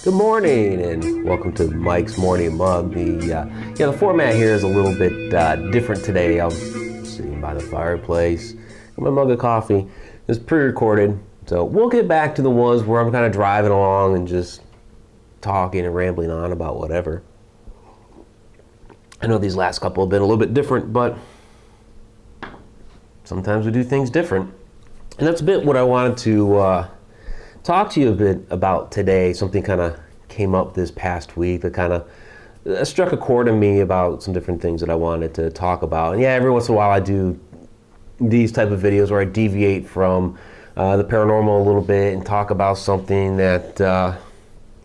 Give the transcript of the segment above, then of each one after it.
Good morning and welcome to Mike's Morning Mug. The format here is a little bit different today. I'm sitting by the fireplace with my mug of coffee. It's pre-recorded, so we'll get back to the ones where I'm kind of driving along and just talking and rambling on about whatever. I know these last couple have been a little bit different, but sometimes we do things different. And that's a bit what I wanted to talk to you a bit about today. Something kind of came up this past week that kind of struck a chord in me about some different things that I wanted to talk about. And yeah, every once in a while I do these type of videos where I deviate from the paranormal a little bit and talk about something that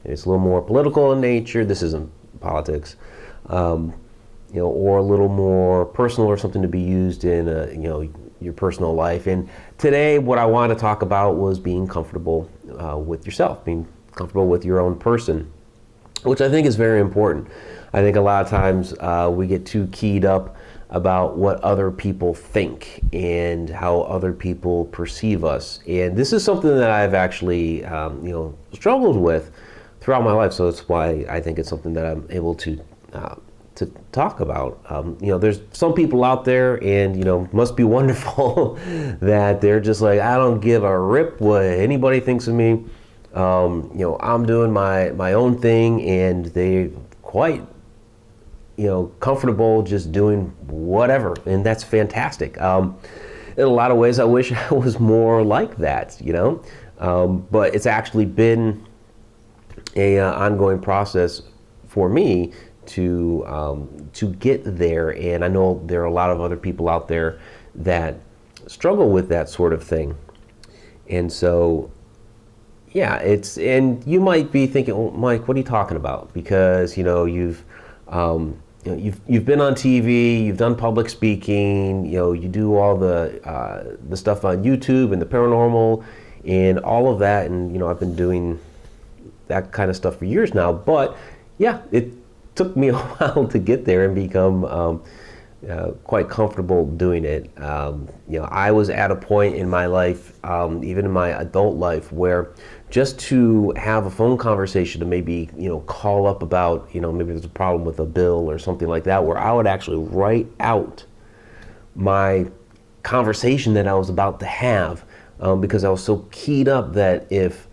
is a little more political in nature. This isn't politics. Or a little more personal, or something to be used in your personal life. And today what I want to talk about was being comfortable with yourself, being comfortable with your own person, which I think is very important. I think a lot of times we get too keyed up about what other people think and how other people perceive us. And this is something that I've actually struggled with throughout my life. So that's why I think it's something that I'm able to talk about. There's some people out there, and must be wonderful that they're just like, I don't give a rip what anybody thinks of me. I'm doing my own thing, and they quite comfortable just doing whatever, and that's fantastic. In a lot of ways I wish I was more like that, but it's actually been a ongoing process for me to get there. And I know there are a lot of other people out there that struggle with that sort of thing. And so, and you might be thinking, well, Mike, what are you talking about? Because, you've been on TV, you've done public speaking, you do all the stuff on YouTube and the paranormal and all of that. And, I've been doing that kind of stuff for years now. But yeah, it took me a while to get there and become quite comfortable doing it. I was at a point in my life, even in my adult life, where just to have a phone conversation to maybe call up about maybe there's a problem with a bill or something like that, where I would actually write out my conversation that I was about to have, because I was so keyed up that if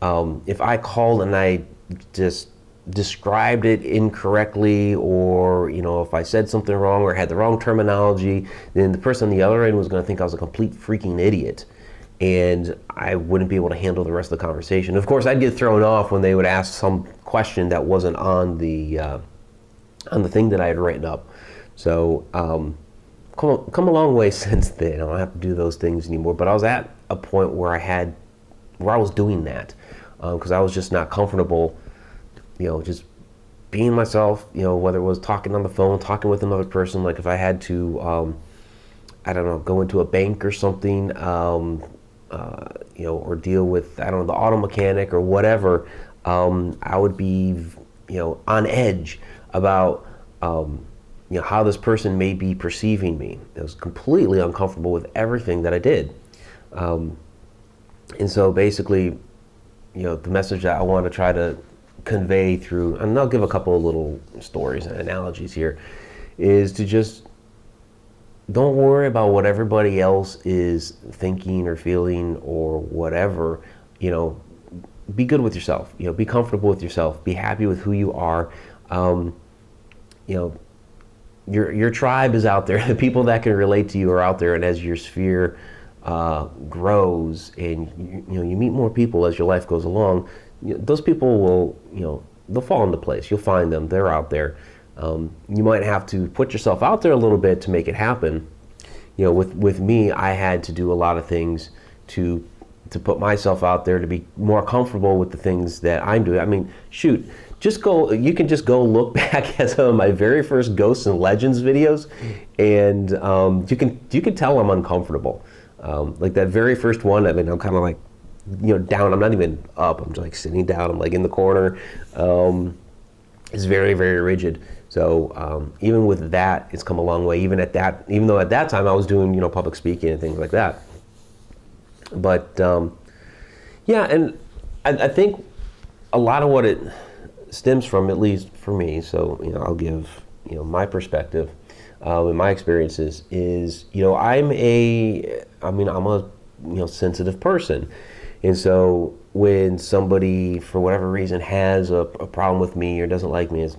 I called and I just described it incorrectly, or if I said something wrong or had the wrong terminology, then the person on the other end was going to think I was a complete freaking idiot, and I wouldn't be able to handle the rest of the conversation. Of course, I'd get thrown off when they would ask some question that wasn't on the thing that I had written up. So come a long way since then. I don't have to do those things anymore, but I was at a point where I was doing that because I was just not comfortable just being myself, whether it was talking on the phone, talking with another person. Like if I had to, go into a bank or something, or deal with, the auto mechanic or whatever, I would be, on edge about, how this person may be perceiving me. I was completely uncomfortable with everything that I did. And so basically, the message that I want to try to convey through, and I'll give a couple of little stories and analogies here, is to just don't worry about what everybody else is thinking or feeling or whatever. Be good with yourself, be comfortable with yourself, be happy with who you are. Your tribe is out there. The people that can relate to you are out there, and as your sphere grows and you meet more people as your life goes along, those people will, they'll fall into place. You'll find them. They're out there. You might have to put yourself out there a little bit to make it happen. With me, I had to do a lot of things to put myself out there, to be more comfortable with the things that I'm doing. I mean, shoot, you can just go look back at some of my very first Ghosts and Legends videos, and you can tell I'm uncomfortable. Like that very first one, I'm kind of like, down. I'm not even up. I'm just like sitting down. I'm like in the corner. It's very, very rigid. So even with that, it's come a long way. Even though at that time I was doing, public speaking and things like that. But and I think a lot of what it stems from, at least for me, so I'll give my perspective and my experiences is I'm a sensitive person, and so when somebody for whatever reason has a problem with me or doesn't like me, as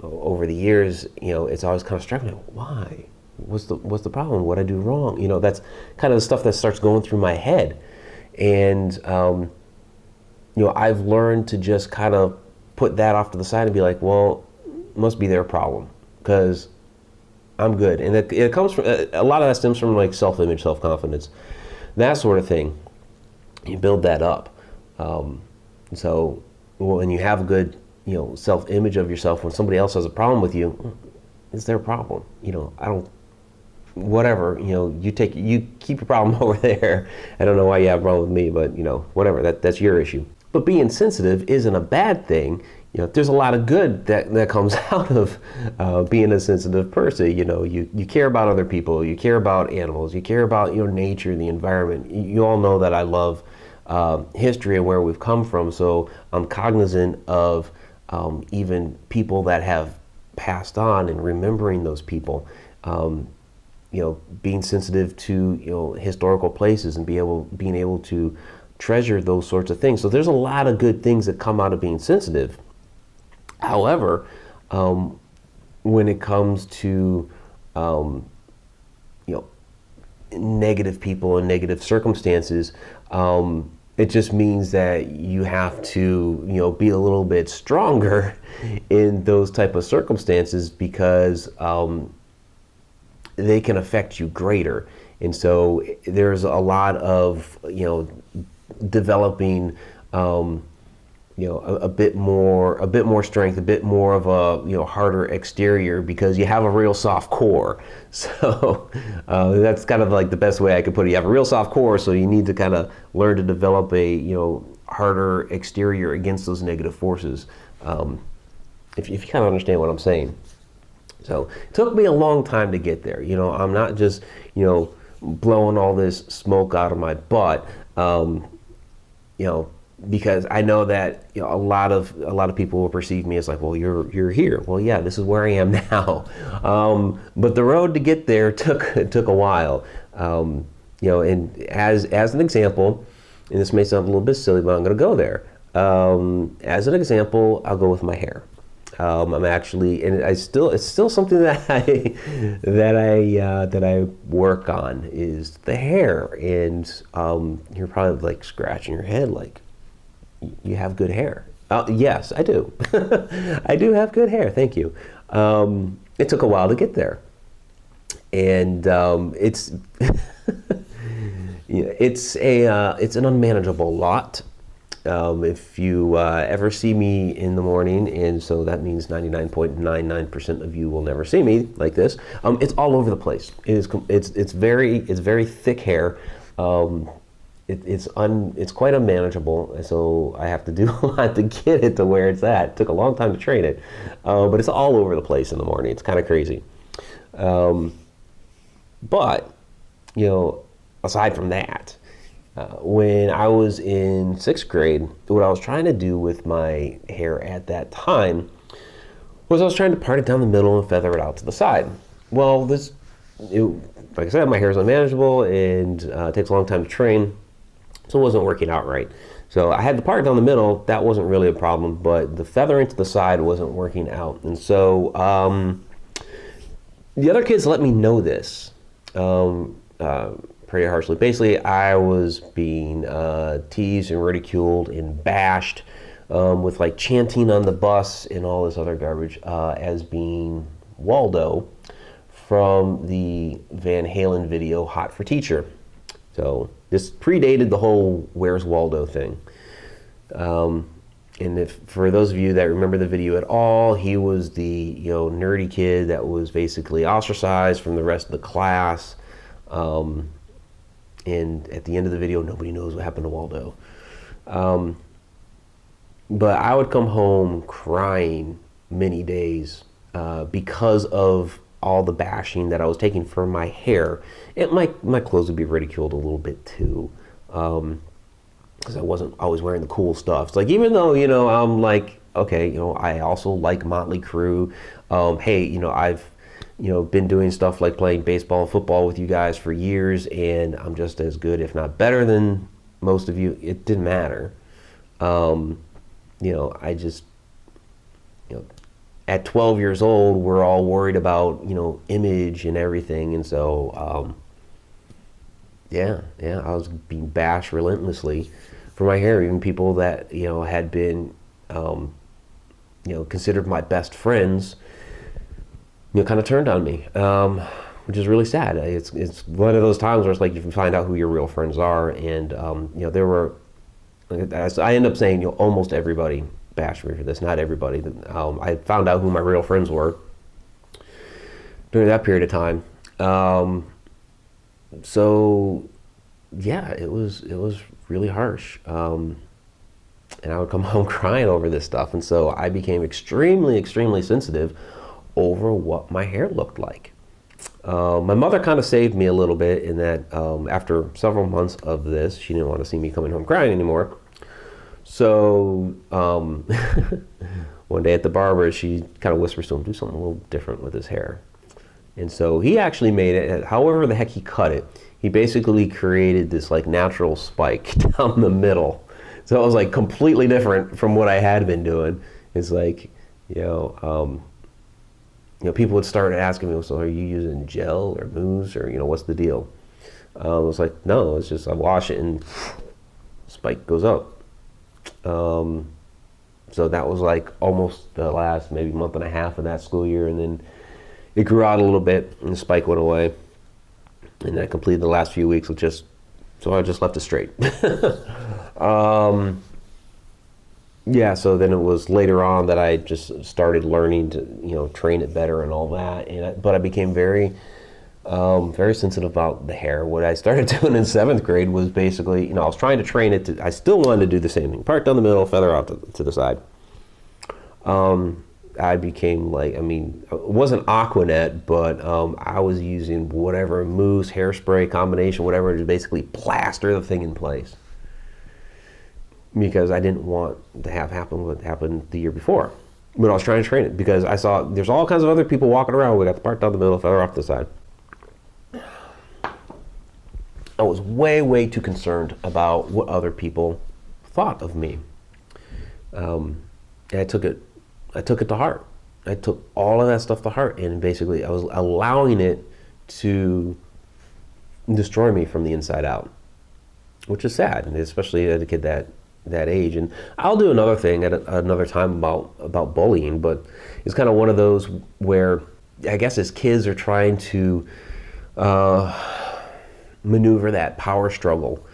over the years, it's always kind of struck me, why? What's the problem? What I do wrong? That's kind of the stuff that starts going through my head, and I've learned to just kind of put that off to the side and be like, well, must be their problem because I'm good. And it comes from, a lot of that stems from like self-image, self-confidence, that sort of thing. You build that up. So when you have a good, self-image of yourself, when somebody else has a problem with you, it's their problem. I don't, whatever, you keep your problem over there. I don't know why you have a problem with me, but whatever, that's your issue. But being sensitive isn't a bad thing. There's a lot of good that comes out of being a sensitive person. You care about other people, you care about animals, you care about nature, the environment. You all know that I love history and where we've come from, so I'm cognizant of even people that have passed on and remembering those people. Being sensitive to historical places and being able to treasure those sorts of things. So there's a lot of good things that come out of being sensitive. However, when it comes to negative people and negative circumstances, it just means that you have to be a little bit stronger in those type of circumstances because they can affect you greater. And so there's a lot of developing a bit more strength, a bit more of a harder exterior because you have a real soft core. So that's kind of like the best way I could put it. You have a real soft core, so you need to kind of learn to develop a harder exterior against those negative forces. If you kind of understand what I'm saying. So it took me a long time to get there. I'm not just blowing all this smoke out of my butt. Because I know that a lot of people will perceive me as like, well, you're here. Well, yeah, this is where I am now. But the road to get there took a while. And as an example, and this may sound a little bit silly, but I'm going to go there. As an example, I'll go with my hair. I'm actually, and it's still something that I work on is the hair. And you're probably like scratching your head like, you have good hair. Yes, I do. I do have good hair. Thank you. It took a while to get there, and it's it's an unmanageable lot. If you ever see me in the morning, and so that means 99.99% of you will never see me like this. It's all over the place. It's very thick hair. It's quite unmanageable, so I have to do a lot to get it to where it's at. It took a long time to train it, but it's all over the place in the morning. It's kind of crazy. But aside from that, when I was in 6th grade, what I was trying to do with my hair at that time was I was trying to part it down the middle and feather it out to the side. Well, like I said, my hair is unmanageable and it takes a long time to train. So it wasn't working out right. So I had the part down the middle. That wasn't really a problem, but the feathering to the side wasn't working out. And so the other kids let me know this pretty harshly. Basically, I was being teased and ridiculed and bashed with like chanting on the bus and all this other garbage as being Waldo from the Van Halen video Hot for Teacher. So this predated the whole Where's Waldo thing. And if for those of you that remember the video at all, he was the nerdy kid that was basically ostracized from the rest of the class. And at the end of the video, nobody knows what happened to Waldo. But I would come home crying many days because of all the bashing that I was taking for my hair. And my clothes would be ridiculed a little bit too. because I wasn't always wearing the cool stuff. It's like, even though, I'm like, okay, I also like Motley Crue. Hey, I've, been doing stuff like playing baseball and football with you guys for years, and I'm just as good, if not better than most of you. It didn't matter. I just, at 12 years old, we're all worried about, image and everything. And so, yeah, I was being bashed relentlessly for my hair. Even people that, had been, considered my best friends, kind of turned on me, which is really sad. It's one of those times where it's like you find out who your real friends are. And, there were, as I end up saying, almost everybody bashed me for this. Not everybody. I found out who my real friends were during that period of time. So yeah, it was really harsh. And I would come home crying over this stuff. And so I became extremely, extremely sensitive over what my hair looked like. My mother kind of saved me a little bit in that after several months of this, she didn't want to see me coming home crying anymore. So one day at the barber, she kind of whispers to him, do something a little different with his hair. And so he actually made it, however the heck he cut it, he basically created this like natural spike down the middle. So it was like completely different from what I had been doing. It's like, people would start asking me, so are you using gel or mousse or, what's the deal? I was like, no, it's just I wash it and spike goes up. So that was like almost the last maybe month and a half of that school year, and then it grew out a little bit and the spike went away. And I completed the last few weeks with so I just left it straight. Yeah, so then it was later on that I just started learning to, train it better and all that. But I became very, very sensitive about the hair. What I started doing in 7th grade was basically, I was trying to train it I still wanted to do the same thing. Part down the middle, feather out to the side. I became like, it wasn't Aquanet, but I was using whatever mousse, hairspray combination, whatever, to basically plaster the thing in place. Because I didn't want to have happen what happened the year before. But I was trying to train it because I saw there's all kinds of other people walking around. We got the part down the middle, feather off the side. I was way, way too concerned about what other people thought of me. And I took it to heart. I took all of that stuff to heart, and basically I was allowing it to destroy me from the inside out, which is sad, and especially at a kid that age. And I'll do another thing at another time about bullying, but it's kind of one of those where I guess as kids are trying to maneuver that power struggle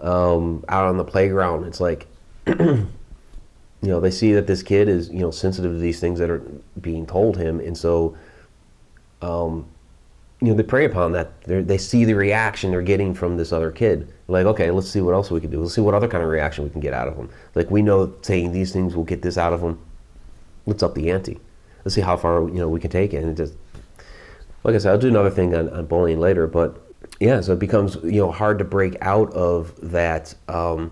out on the playground. It's like they see that this kid is sensitive to these things that are being told him, and so they prey upon that. They see the reaction they're getting from this other kid. Like, okay, let's see what else we can do. Let's see what other kind of reaction we can get out of them. Like, we know saying these things will get this out of them. Let's up the ante. Let's see how far we can take it. And it just, like I said, I'll do another thing on bullying later. But yeah, so it becomes hard to break out of that. I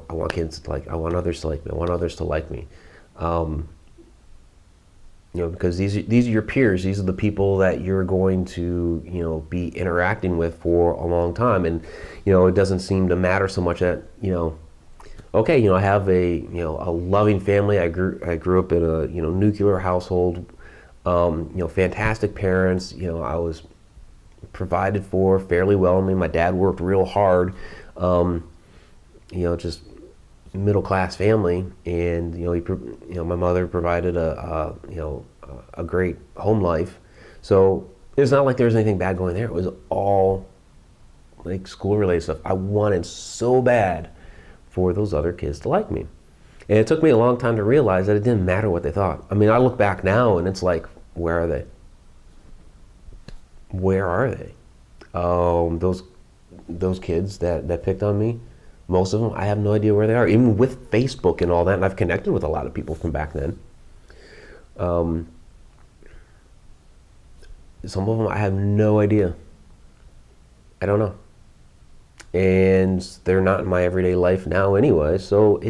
want kids to I want others to like me. I want others to like me. Because these are your peers. These are the people that you're going to, be interacting with for a long time. And, it doesn't seem to matter so much that, okay, I have a loving family. I grew up in a, nuclear household, fantastic parents. I was provided for fairly well. My dad worked real hard, just middle class family, and my mother provided a great home life. So it's not like there was anything bad going there. It was all like school related stuff. I wanted so bad for those other kids to like me, and it took me a long time to realize that it didn't matter what they thought. I look back now and it's like, where are they? Where are they? Those kids that picked on me, most of them, I have no idea where they are. Even with Facebook and all that, and I've connected with a lot of people from back then. Some of them, I have no idea. I don't know. and they're not in my everyday life now anyway. So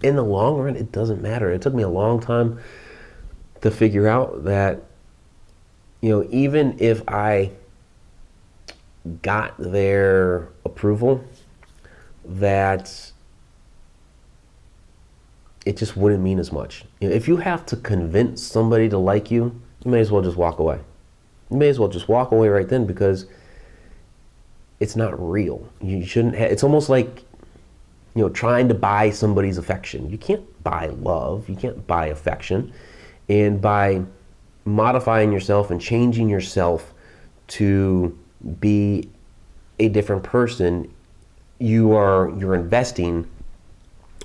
in the long run, it doesn't matter. It took me a long time to figure out that, even if I got their approval, that it just wouldn't mean as much. If you have to convince somebody to like you, you may as well just walk away. You may as well just walk away right then, because it's not real. You shouldn't it's almost like, trying to buy somebody's affection. You can't buy love. You can't buy affection. And by modifying yourself and changing yourself to be a different person, you're investing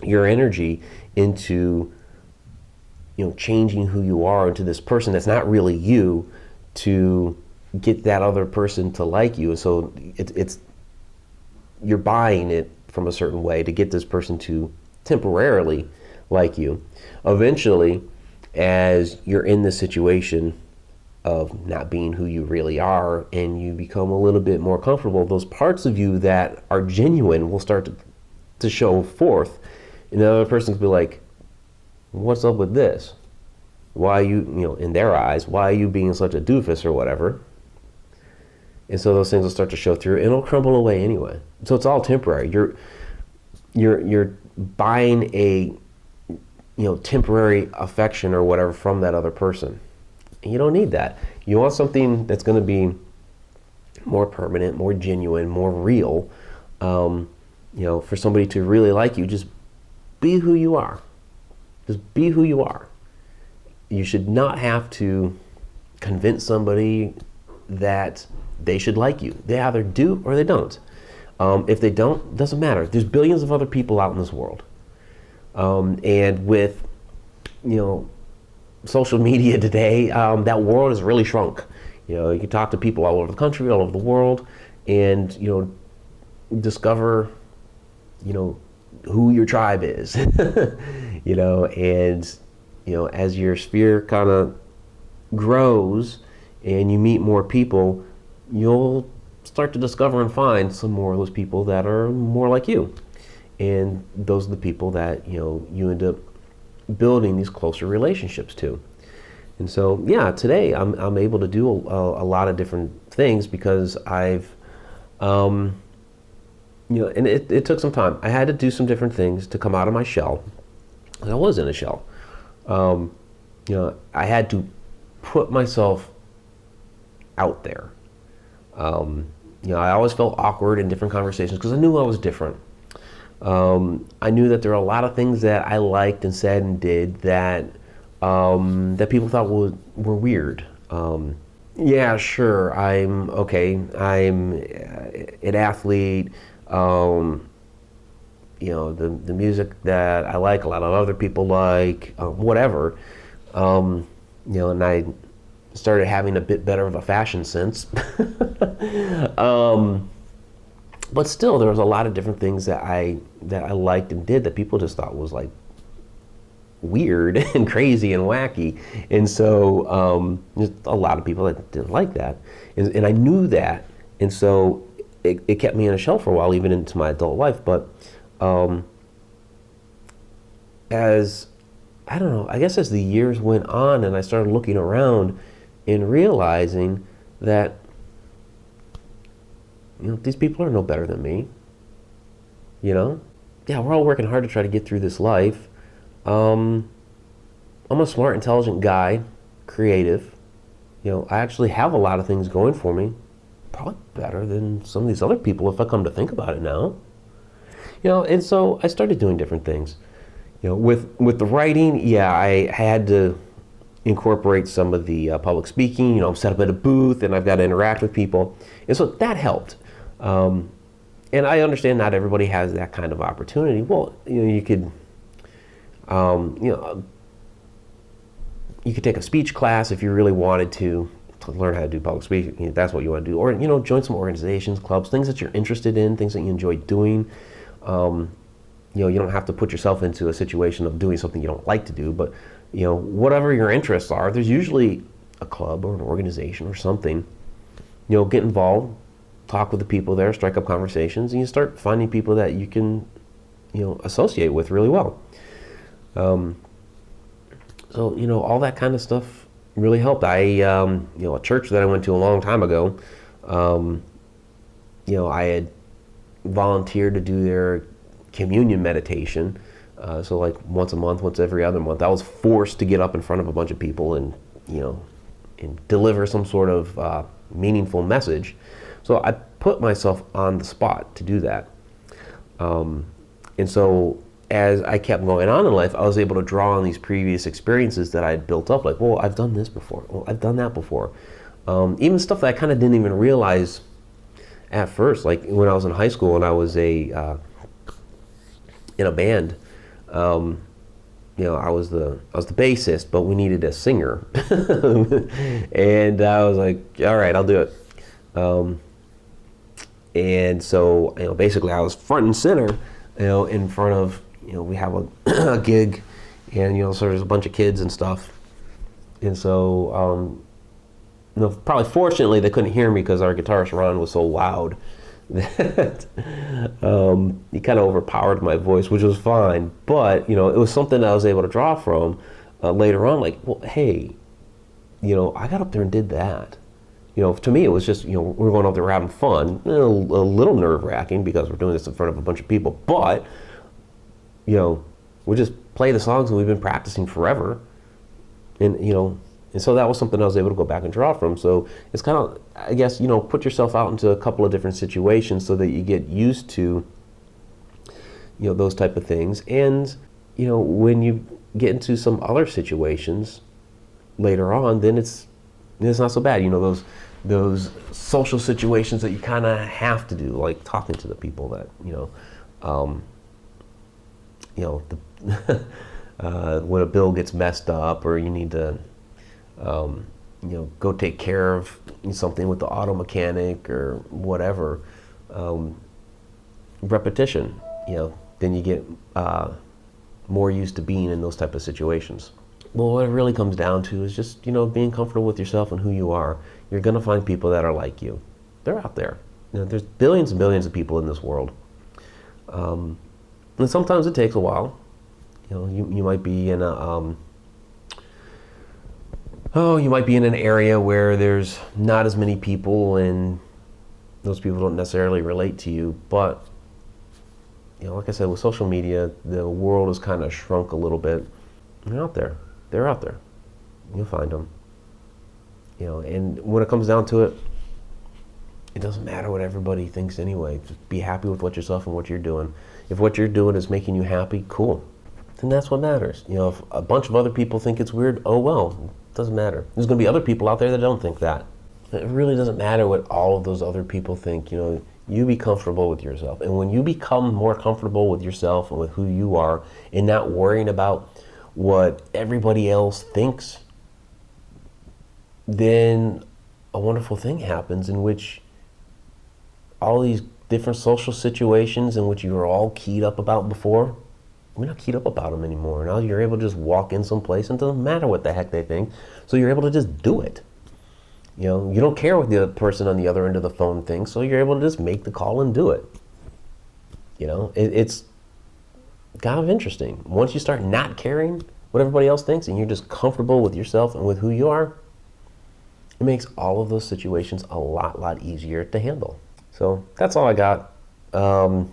your energy into changing who you are into this person that's not really you, to get that other person to like you. So it's you're buying it from a certain way to get this person to temporarily like you. Eventually, as you're in this situation of not being who you really are, and you become a little bit more comfortable, those parts of you that are genuine will start to show forth. And the other person can be like, what's up with this? Why are you, in their eyes, why are you being such a doofus or whatever? And so those things will start to show through, and it'll crumble away anyway. So it's all temporary. You're buying a temporary affection or whatever from that other person. And you don't need that. You want something that's going to be more permanent, more genuine, more real. For somebody to really like you, just be who you are. Just be who you are. You should not have to convince somebody that they should like you. They either do or they don't. If they don't, it doesn't matter. There's billions of other people out in this world. And with, social media today, that world has really shrunk. You can talk to people all over the country, all over the world, and, discover, who your tribe is, and, as your sphere kind of grows and you meet more people, you'll start to discover and find some more of those people that are more like you. And those are the people that, you end up building these closer relationships to. And so, yeah, today I'm able to do a lot of different things because I've, and it took some time. I had to do some different things to come out of my shell. I was in a shell. I had to put myself out there. I always felt awkward in different conversations because I knew I was different. I knew that there were a lot of things that I liked and said and did that that people thought were weird. Yeah, sure, I'm okay. I'm an athlete. The music that I like, a lot of other people like, whatever. And I started having a bit better of a fashion sense. But still, there was a lot of different things that I liked and did that people just thought was like weird and crazy and wacky. And so there's a lot of people that didn't like that. And I knew that. And so it kept me in a shell for a while, even into my adult life. But as the years went on and I started looking around and realizing that these people are no better than me. Yeah, we're all working hard to try to get through this life. I'm a smart, intelligent guy, creative. I actually have a lot of things going for me. Probably better than some of these other people if I come to think about it now. And so I started doing different things. With the writing, yeah, I had to incorporate some of the public speaking. I'm set up at a booth and I've got to interact with people. And so that helped. And I understand not everybody has that kind of opportunity. Well, you could, you could take a speech class if you really wanted to learn how to do public speaking, if that's what you want to do. Or, join some organizations, clubs, things that you're interested in, things that you enjoy doing. You don't have to put yourself into a situation of doing something you don't like to do, but, whatever your interests are, there's usually a club or an organization or something. Get involved, talk with the people there, strike up conversations, and you start finding people that you can, associate with really well. So, all that kind of stuff really helped. A church that I went to a long time ago, I had volunteered to do their communion meditation. So like once a month, once every other month, I was forced to get up in front of a bunch of people and, and deliver some sort of meaningful message. So I put myself on the spot to do that. And so as I kept going on in life, I was able to draw on these previous experiences that I had built up. Like, well, I've done this before. Well, I've done that before. Even stuff that I kind of didn't even realize at first. Like when I was in high school and I was in a band. I was the bassist, but we needed a singer, and I was like, all right, I'll do it. And so, basically, I was front and center, in front of, we have a gig, and so there's a bunch of kids and stuff, and so, probably fortunately they couldn't hear me because our guitarist Ron was so loud that he kind of overpowered my voice, which was fine. But it was something I was able to draw from later on. Like, well, hey, I got up there and did that. To me it was just we were going up there, we're having fun. A little nerve wracking because we're doing this in front of a bunch of people. But we just play the songs and we've been practicing forever, and so that was something I was able to go back and draw from. So it's kind of, I guess, put yourself out into a couple of different situations so that you get used to, those type of things. And, when you get into some other situations later on, then it's not so bad. Those social situations that you kind of have to do, like talking to the people that, when a bill gets messed up or you need to, go take care of something with the auto mechanic or whatever. Repetition, then you get more used to being in those type of situations. Well, what it really comes down to is just, being comfortable with yourself and who you are. You're going to find people that are like you. They're out there. There's billions and billions of people in this world. And sometimes it takes a while. You might be in you might be in an area where there's not as many people and those people don't necessarily relate to you. But, like I said, with social media, the world has kind of shrunk a little bit. They're out there. They're out there. You'll find them. And when it comes down to it, it doesn't matter what everybody thinks anyway. Just be happy with what yourself and what you're doing. If what you're doing is making you happy, cool. Then that's what matters. If a bunch of other people think it's weird, oh well. Doesn't matter. There's going to be other people out there that don't think that. It really doesn't matter what all of those other people think. You be comfortable with yourself. And when you become more comfortable with yourself and with who you are and not worrying about what everybody else thinks, then a wonderful thing happens in which all these different social situations in which you were all keyed up about before, we're not keyed up about them anymore. Now you're able to just walk in someplace and it doesn't matter what the heck they think. So you're able to just do it. You don't care what the person on the other end of the phone thinks, so you're able to just make the call and do it. It's kind of interesting. Once you start not caring what everybody else thinks and you're just comfortable with yourself and with who you are, it makes all of those situations a lot easier to handle. So that's all I got. I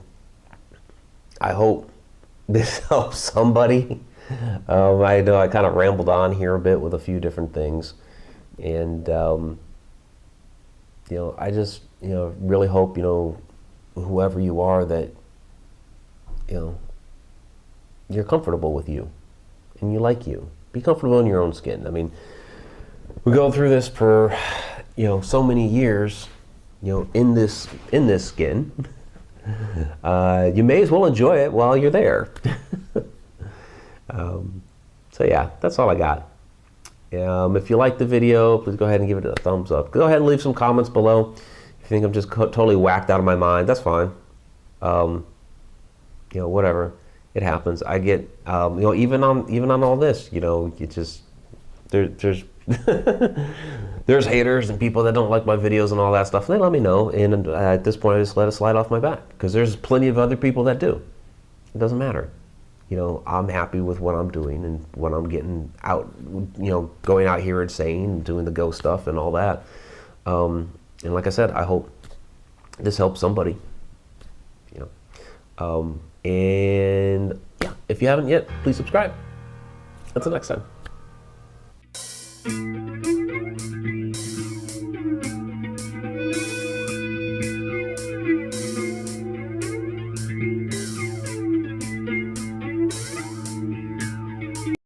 hope this helps somebody. I know I kind of rambled on here a bit with a few different things, and I just really hope whoever you are that you're comfortable with you and you like you. Be comfortable in your own skin. I mean, we go through this for so many years, in this skin. You may as well enjoy it while you're there. So yeah, that's all I got. If you like the video, please go ahead and give it a thumbs up. Go ahead and leave some comments below. If you think I'm just totally whacked out of my mind, that's fine. Whatever, it happens. I get, even on all this, there's there's haters and people that don't like my videos and all that stuff. They let me know, and at this point, I just let it slide off my back because there's plenty of other people that do. It doesn't matter. You know, I'm happy with what I'm doing and what I'm getting out. You know, going out here and saying, and doing the go stuff and all that. And like I said, I hope this helps somebody. You know, and yeah, if you haven't yet, please subscribe. Until next time.